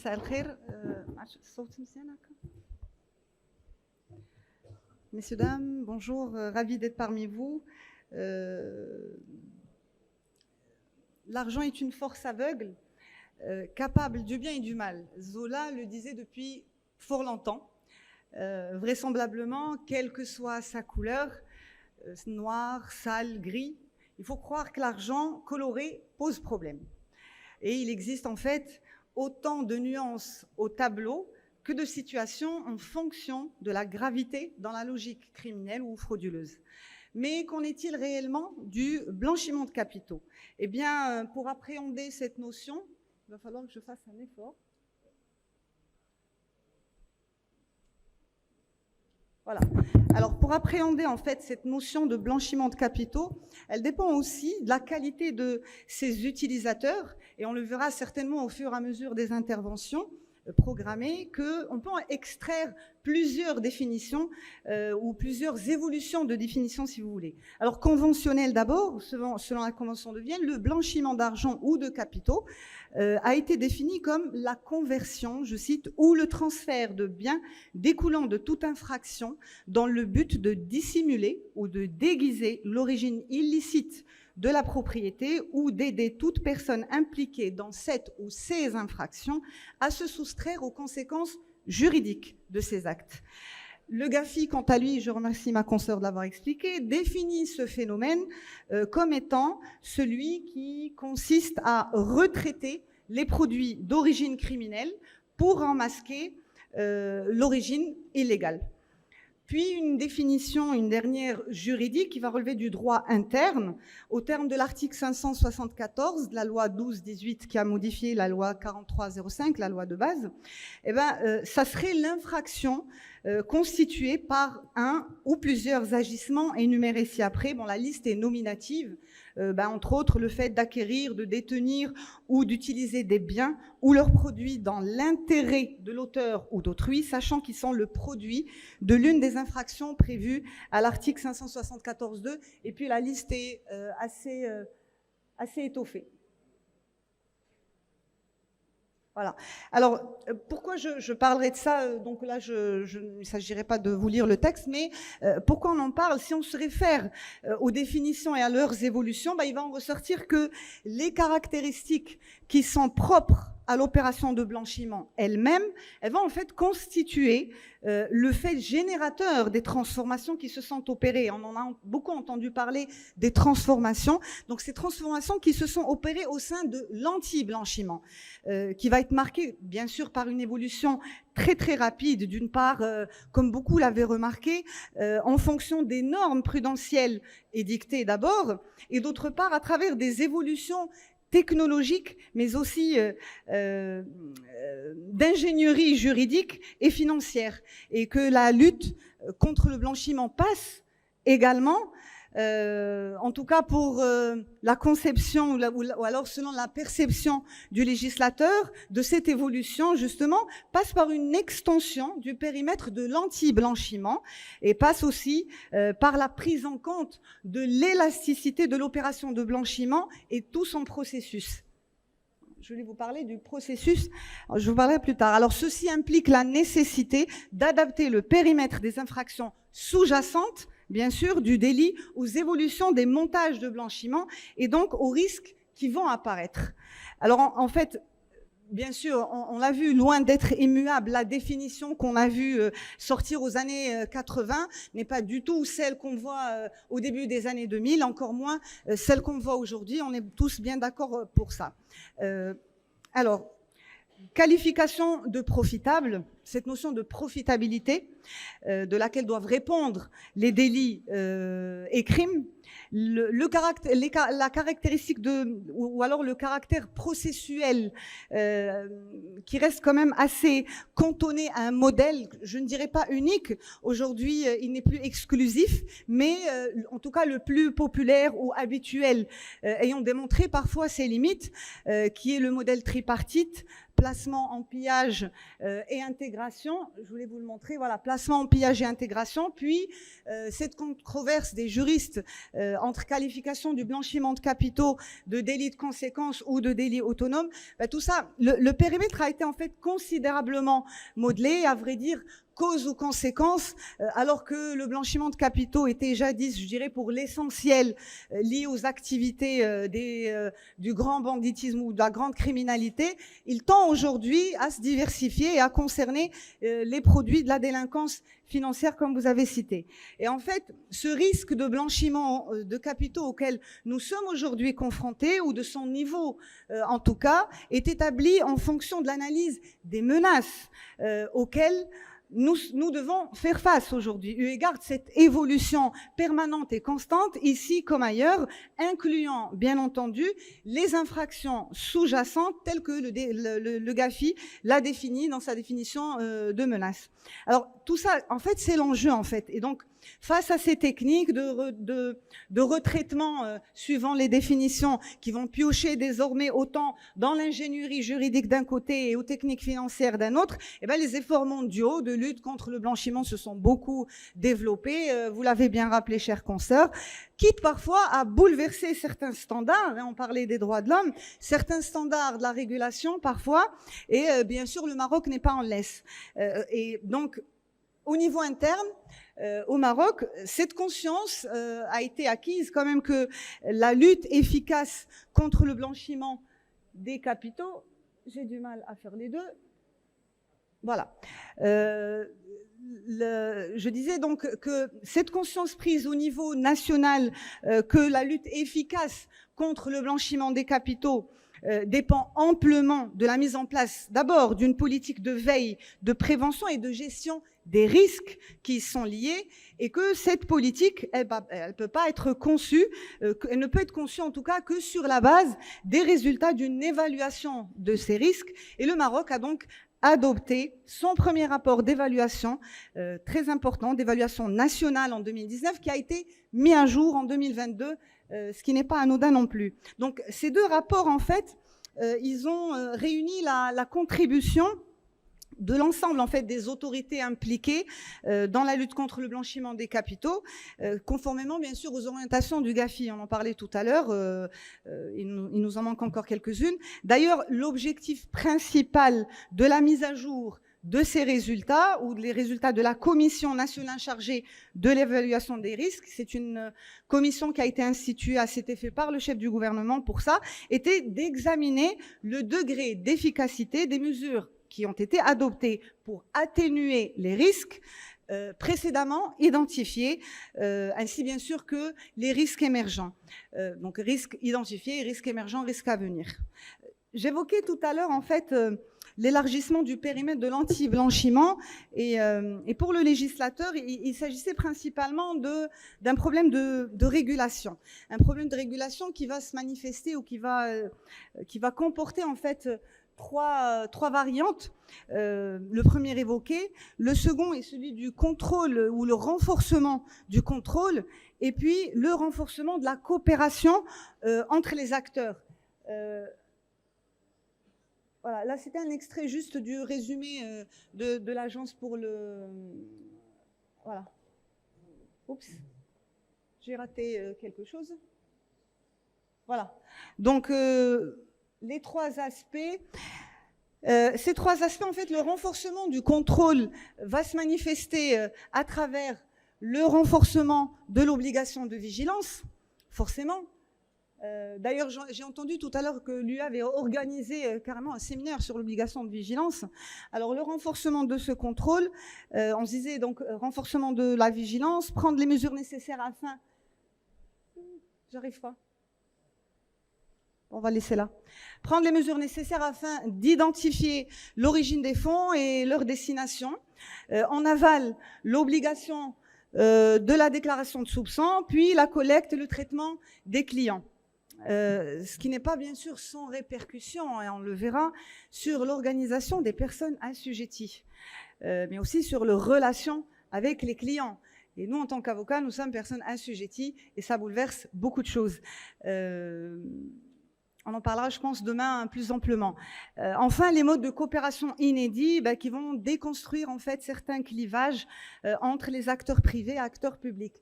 مساء الخير. صوت مزيان هكا. Messieurs, dames, bonjour, ravi d'être parmi vous. L'argent est une force aveugle, capable du bien et du mal. Zola le disait depuis fort longtemps. Vraisemblablement, quelle que soit sa couleur, noir, sale, gris, il faut croire que l'argent coloré pose problème. Et il existe en fait autant de nuances au tableau que de situations en fonction de la gravité dans la logique criminelle ou frauduleuse. Mais qu'en est-il réellement du blanchiment de capitaux? Eh bien, pour appréhender cette notion, il va falloir que je fasse un effort. Voilà. Alors, pour appréhender en fait cette notion de blanchiment de capitaux, elle dépend aussi de la qualité de ses utilisateurs, et on le verra certainement au fur et à mesure des interventions programmées, qu'on peut extraire plusieurs définitions ou plusieurs évolutions de définitions, si vous voulez. Alors, conventionnel d'abord, selon la Convention de Vienne, le blanchiment d'argent ou de capitaux a été défini comme la conversion, je cite, ou le transfert de biens découlant de toute infraction dans le but de dissimuler ou de déguiser l'origine illicite de la propriété ou d'aider toute personne impliquée dans cette ou ces infractions à se soustraire aux conséquences juridiques de ces actes. Le GAFI, quant à lui, je remercie ma consoeur de l'avoir expliqué, définit ce phénomène comme étant celui qui consiste à retraiter les produits d'origine criminelle pour en masquer l'origine illégale. Puis une définition, une dernière juridique qui va relever du droit interne au terme de l'article 574 de la loi 12-18 qui a modifié la loi 4305, la loi de base. Eh ben, ça serait l'infraction constituée par un ou plusieurs agissements énumérés ci-après. Bon, la liste est nominative. Entre autres, le fait d'acquérir, de détenir ou d'utiliser des biens ou leurs produits dans l'intérêt de l'auteur ou d'autrui, sachant qu'ils sont le produit de l'une des infractions prévues à l'article 574.2. Et puis la liste est assez étoffée. Voilà. Alors, pourquoi je parlerai de ça? Donc là, il ne s'agirait pas de vous lire le texte, mais pourquoi on en parle? Si on se réfère aux définitions et à leurs évolutions, il va en ressortir que les caractéristiques qui sont propres à l'opération de blanchiment elle-même, elles vont en fait constituer le fait générateur des transformations qui se sont opérées. On en a beaucoup entendu parler des transformations. Donc ces transformations qui se sont opérées au sein de l'anti-blanchiment, qui va être marqué bien sûr par une évolution très très rapide, d'une part, comme beaucoup l'avaient remarqué, en fonction des normes prudentielles édictées d'abord, et d'autre part à travers des évolutions technologique, mais aussi d'ingénierie juridique et financière. Et que la lutte contre le blanchiment passe également, en tout cas pour la conception, ou alors selon la perception du législateur, de cette évolution, justement, passe par une extension du périmètre de l'anti-blanchiment et passe aussi par la prise en compte de l'élasticité de l'opération de blanchiment et tout son processus. Je vais vous parler du processus, je vous parlerai plus tard. Alors, ceci implique la nécessité d'adapter le périmètre des infractions sous-jacentes, bien sûr, du délit aux évolutions des montages de blanchiment et donc aux risques qui vont apparaître. Alors, en fait, bien sûr, on l'a vu, loin d'être immuable, la définition qu'on a vue sortir aux années 80 n'est pas du tout celle qu'on voit au début des années 2000, encore moins celle qu'on voit aujourd'hui. On est tous bien d'accord pour ça. Alors, qualification de profitable, cette notion de profitabilité de laquelle doivent répondre les délits et crimes, la caractéristique ou alors le caractère processuel qui reste quand même assez cantonné à un modèle, je ne dirais pas unique, aujourd'hui il n'est plus exclusif, mais en tout cas le plus populaire ou habituel, ayant démontré parfois ses limites, qui est le modèle tripartite, placement en pillage et intégration. Je voulais vous le montrer, voilà, placement en pillage et intégration, puis cette controverse des juristes entre qualification du blanchiment de capitaux de délit de conséquence ou de délit autonome, tout ça, le périmètre a été en fait considérablement modelé, à vrai dire, cause ou conséquence, alors que le blanchiment de capitaux était jadis, je dirais, pour l'essentiel lié aux activités du grand banditisme ou de la grande criminalité, il tend aujourd'hui à se diversifier et à concerner les produits de la délinquance financière, comme vous avez cité. Et en fait, ce risque de blanchiment de capitaux auquel nous sommes aujourd'hui confrontés, ou de son niveau en tout cas, est établi en fonction de l'analyse des menaces auxquelles nous devons faire face aujourd'hui, eu égard à cette évolution permanente et constante, ici comme ailleurs, incluant bien entendu les infractions sous-jacentes telles que le GAFI l'a défini dans sa définition de menace. Alors tout ça, en fait, c'est l'enjeu en fait. Et donc, face à ces techniques de retraitement suivant les définitions qui vont piocher désormais autant dans l'ingénierie juridique d'un côté et aux techniques financières d'un autre, eh bien, les efforts mondiaux de lutte contre le blanchiment se sont beaucoup développés, vous l'avez bien rappelé, chers consoeurs, quitte parfois à bouleverser certains standards, on parlait des droits de l'homme, certains standards de la régulation parfois, et bien sûr le Maroc n'est pas en laisse. Et donc, au niveau interne, au Maroc, cette conscience a été acquise quand même que la lutte efficace contre le blanchiment des capitaux, j'ai du mal à faire les deux, voilà. Je disais donc que cette conscience prise au niveau national que la lutte efficace contre le blanchiment des capitaux dépend amplement de la mise en place d'abord d'une politique de veille, de prévention et de gestion des risques qui y sont liés, et que cette politique, elle peut pas être conçue, elle ne peut être conçue en tout cas que sur la base des résultats d'une évaluation de ces risques. Et le Maroc a donc adopté son premier rapport d'évaluation très important, d'évaluation nationale en 2019, qui a été mis à jour en 2022, ce qui n'est pas anodin non plus. Donc ces deux rapports, en fait, ils ont réuni la contribution de l'ensemble en fait des autorités impliquées dans la lutte contre le blanchiment des capitaux, conformément bien sûr aux orientations du GAFI. On en parlait tout à l'heure, il nous en manque encore quelques-unes. D'ailleurs, l'objectif principal de la mise à jour de ces résultats, ou les résultats de la commission nationale chargée de l'évaluation des risques, c'est une commission qui a été instituée à cet effet par le chef du gouvernement pour ça, était d'examiner le degré d'efficacité des mesures qui ont été adoptées pour atténuer les risques précédemment identifiés, ainsi bien sûr que les risques émergents. Donc risques identifiés, risques émergents, risques à venir. J'évoquais tout à l'heure en fait l'élargissement du périmètre de l'anti-blanchiment, et pour le législateur, il s'agissait principalement d'un problème de régulation. Un problème de régulation qui va se manifester ou qui va comporter en fait trois variantes. Le premier évoqué, le second est celui du contrôle ou le renforcement du contrôle, et puis le renforcement de la coopération entre les acteurs. Voilà, là c'était un extrait juste du résumé de l'agence pour le... Voilà. Oups, j'ai raté quelque chose. Voilà. Donc les trois aspects, ces trois aspects, en fait, le renforcement du contrôle va se manifester à travers le renforcement de l'obligation de vigilance, forcément. D'ailleurs, j'ai entendu tout à l'heure que l'UE avait organisé carrément un séminaire sur l'obligation de vigilance. Alors, le renforcement de ce contrôle, on se disait donc renforcement de la vigilance, prendre les mesures nécessaires afin... J'arrive pas. On va laisser là. Prendre les mesures nécessaires afin d'identifier l'origine des fonds et leur destination. En aval, l'obligation de la déclaration de soupçon, puis la collecte et le traitement des clients. Ce qui n'est pas bien sûr sans répercussion, et on le verra, sur l'organisation des personnes assujetties, mais aussi sur leurs relations avec les clients. Et nous, en tant qu'avocats, nous sommes personnes assujetties et ça bouleverse beaucoup de choses. On en parlera, je pense, demain plus amplement. Enfin, les modes de coopération inédits qui vont déconstruire en fait certains clivages entre les acteurs privés et acteurs publics.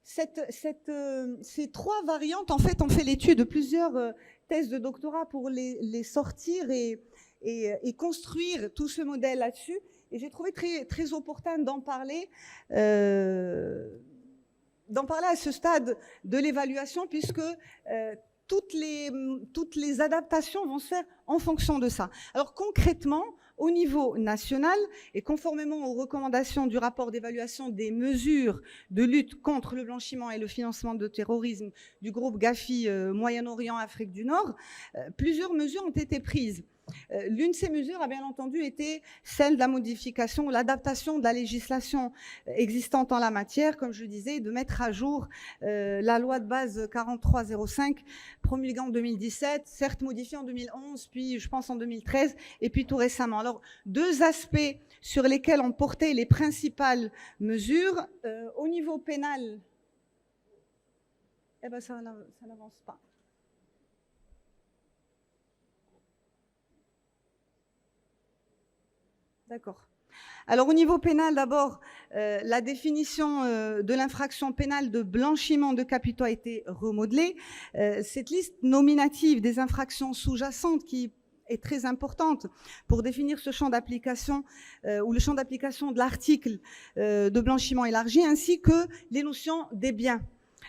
Ces trois variantes, en fait, on fait l'étude de plusieurs thèses de doctorat pour les sortir et construire tout ce modèle là-dessus. Et j'ai trouvé très, très opportun d'en parler à ce stade de l'évaluation, puisque toutes les adaptations vont se faire en fonction de ça. Alors concrètement, au niveau national, et conformément aux recommandations du rapport d'évaluation des mesures de lutte contre le blanchiment et le financement de terrorisme du groupe Gafi Moyen-Orient, Afrique du Nord, plusieurs mesures ont été prises. L'une de ces mesures a bien entendu été celle de la modification, l'adaptation de la législation existante en la matière, comme je disais, de mettre à jour la loi de base 4305 promulguée en 2017, certes modifiée en 2011, puis je pense en 2013, et puis tout récemment. Alors, deux aspects sur lesquels ont porté les principales mesures. Au niveau pénal, eh ben ça n'avance pas. D'accord. Alors au niveau pénal, d'abord, la définition de l'infraction pénale de blanchiment de capitaux a été remodelée. Cette liste nominative des infractions sous-jacentes qui est très importante pour définir ce champ d'application ou le champ d'application de l'article de blanchiment élargi, ainsi que les notions des biens.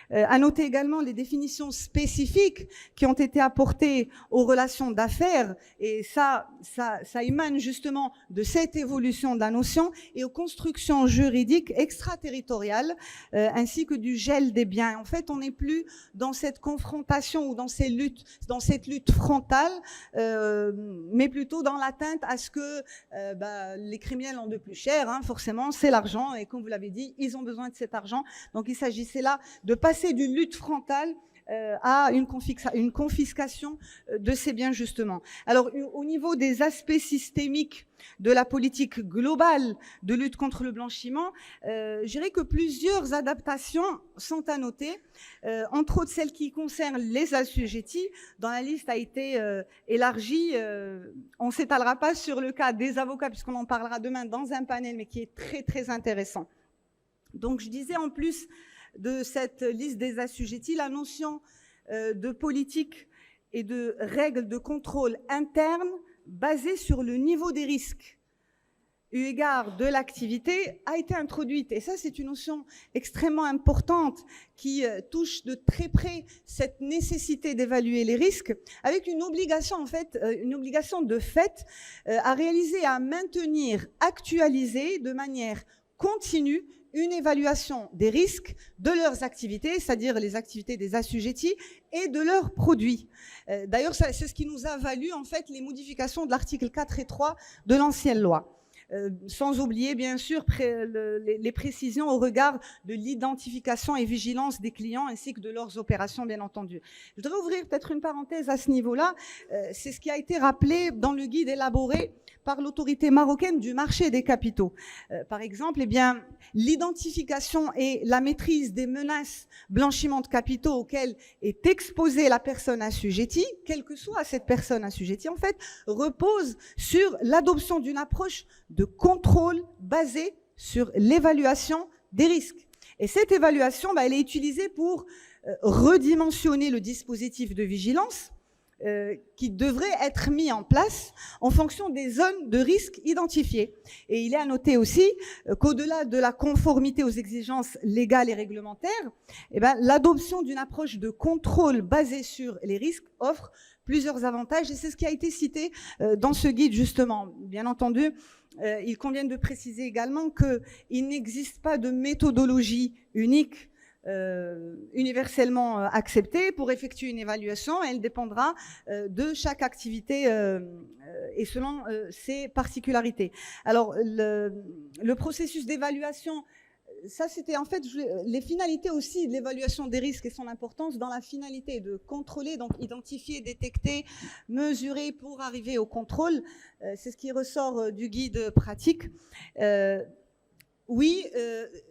À noter également les définitions spécifiques qui ont été apportées aux relations d'affaires, et ça émane justement de cette évolution de la notion, et aux constructions juridiques extraterritoriales, ainsi que du gel des biens. En fait, on n'est plus dans cette confrontation ou dans cette lutte frontale, mais plutôt dans l'atteinte à ce que les criminels ont de plus cher, hein, forcément, c'est l'argent, et comme vous l'avez dit, ils ont besoin de cet argent. Donc il s'agissait là de passer d'une lutte frontale à une confiscation de ces biens, justement. Alors, au niveau des aspects systémiques de la politique globale de lutte contre le blanchiment, je dirais que plusieurs adaptations sont à noter, entre autres celles qui concernent les assujettis, dont la liste a été élargie. On ne s'étalera pas sur le cas des avocats, puisqu'on en parlera demain dans un panel, mais qui est très, très intéressant. Donc, je disais en plus de cette liste des assujettis, la notion de politique et de règles de contrôle interne basées sur le niveau des risques eu égard de l'activité a été introduite. Et ça, c'est une notion extrêmement importante qui touche de très près cette nécessité d'évaluer les risques, avec une obligation, en fait, une obligation de fait à réaliser, à maintenir, actualiser de manière continue une évaluation des risques de leurs activités, c'est-à-dire les activités des assujettis et de leurs produits. D'ailleurs, c'est ce qui nous a valu en fait les modifications de l'article 4 et 3 de l'ancienne loi. Sans oublier bien sûr les précisions au regard de l'identification et vigilance des clients ainsi que de leurs opérations, bien entendu. Je voudrais ouvrir peut-être une parenthèse à ce niveau-là. C'est ce qui a été rappelé dans le guide élaboré par l'autorité marocaine du marché des capitaux. Par exemple, eh bien, l'identification et la maîtrise des menaces blanchiment de capitaux auxquelles est exposée la personne assujettie, quelle que soit cette personne assujettie, en fait, repose sur l'adoption d'une approche de contrôle basée sur l'évaluation des risques. Et cette évaluation, elle est utilisée pour redimensionner le dispositif de vigilance qui devrait être mis en place en fonction des zones de risque identifiées. Et il est à noter aussi qu'au-delà de la conformité aux exigences légales et réglementaires, l'adoption d'une approche de contrôle basée sur les risques offre plusieurs avantages, et c'est ce qui a été cité dans ce guide, justement. Bien entendu, il convient de préciser également qu'il n'existe pas de méthodologie unique universellement acceptée pour effectuer une évaluation. Elle dépendra de chaque activité et selon ses particularités. Alors, le processus d'évaluation, ça c'était en fait les finalités aussi de l'évaluation des risques et son importance dans la finalité de contrôler, donc identifier, détecter, mesurer pour arriver au contrôle. C'est ce qui ressort du guide pratique. Oui,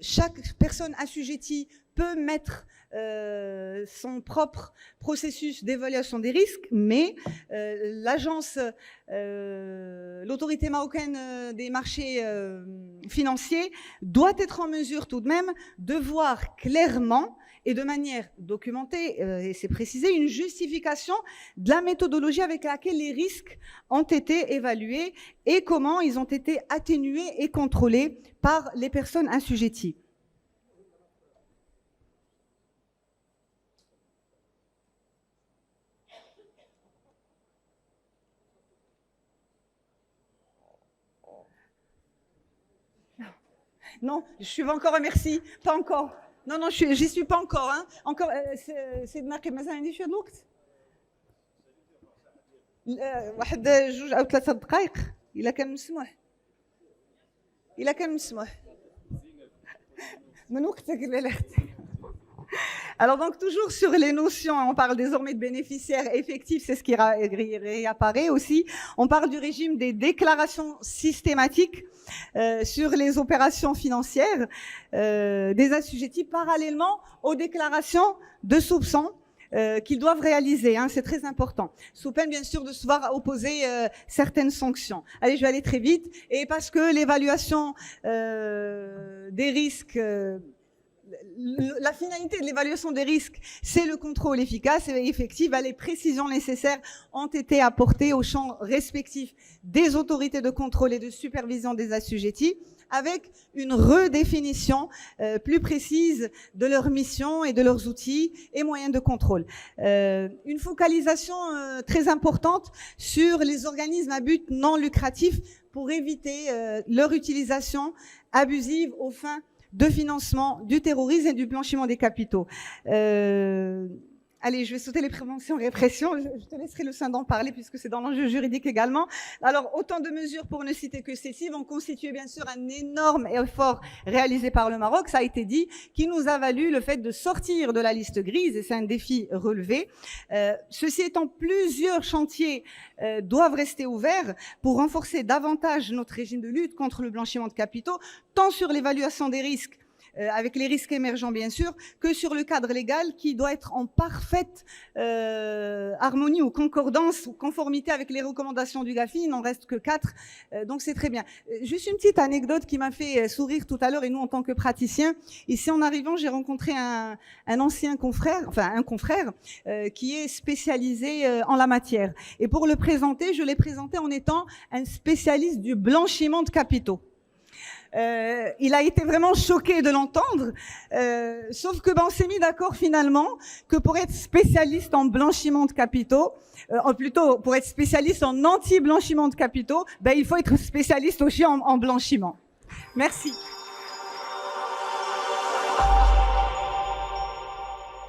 chaque personne assujettie peut mettre son propre processus d'évaluation des risques, mais l'agence, l'autorité marocaine des marchés financiers doit être en mesure tout de même de voir clairement et de manière documentée, et c'est précisé, une justification de la méthodologie avec laquelle les risques ont été évalués et comment ils ont été atténués et contrôlés par les personnes assujetties. Non, je suis pas encore, merci, pas encore. Non, non, j'y suis pas encore. Hein. Encore, c'est marqué مثلا عندي شوية الوقت. واحد جوج أو 3 دقائق إلا كان مسموح. إلا كان مسموح. من وقتك اللي اختي. Alors donc toujours sur les notions, on parle désormais de bénéficiaires effectifs, c'est ce qui réapparaît aussi. On parle du régime des déclarations systématiques sur les opérations financières des assujettis parallèlement aux déclarations de soupçons qu'ils doivent réaliser, hein, c'est très important. Sous peine bien sûr de se voir opposer certaines sanctions. Allez, je vais aller très vite. Et parce que l'évaluation des risques... la finalité de l'évaluation des risques, c'est le contrôle efficace et effectif. Les précisions nécessaires ont été apportées aux champs respectifs des autorités de contrôle et de supervision des assujettis, avec une redéfinition plus précise de leurs missions et de leurs outils et moyens de contrôle. Une focalisation très importante sur les organismes à but non lucratif pour éviter leur utilisation abusive aux fins de financement du terrorisme et du blanchiment des capitaux. Allez, je vais sauter les préventions et répressions. Je te laisserai le soin d'en parler puisque c'est dans l'enjeu juridique également. Alors, autant de mesures, pour ne citer que celles-ci, vont constituer bien sûr un énorme effort réalisé par le Maroc, ça a été dit, qui nous a valu le fait de sortir de la liste grise, et c'est un défi relevé. Ceci étant, plusieurs chantiers doivent rester ouverts pour renforcer davantage notre régime de lutte contre le blanchiment de capitaux, tant sur l'évaluation des risques, avec les risques émergents bien sûr, que sur le cadre légal qui doit être en parfaite harmonie ou concordance ou conformité avec les recommandations du GAFI. Il n'en reste que 4, donc c'est très bien. Juste une petite anecdote qui m'a fait sourire tout à l'heure, et nous en tant que praticiens, ici en arrivant j'ai rencontré un ancien confrère, enfin un confrère qui est spécialisé en la matière, et pour le présenter, je l'ai présenté en étant un spécialiste du blanchiment de capitaux. Il a été vraiment choqué de l'entendre, sauf que on s'est mis d'accord finalement que pour être spécialiste en blanchiment de capitaux, plutôt pour être spécialiste en anti-blanchiment de capitaux, il faut être spécialiste aussi en blanchiment. Merci.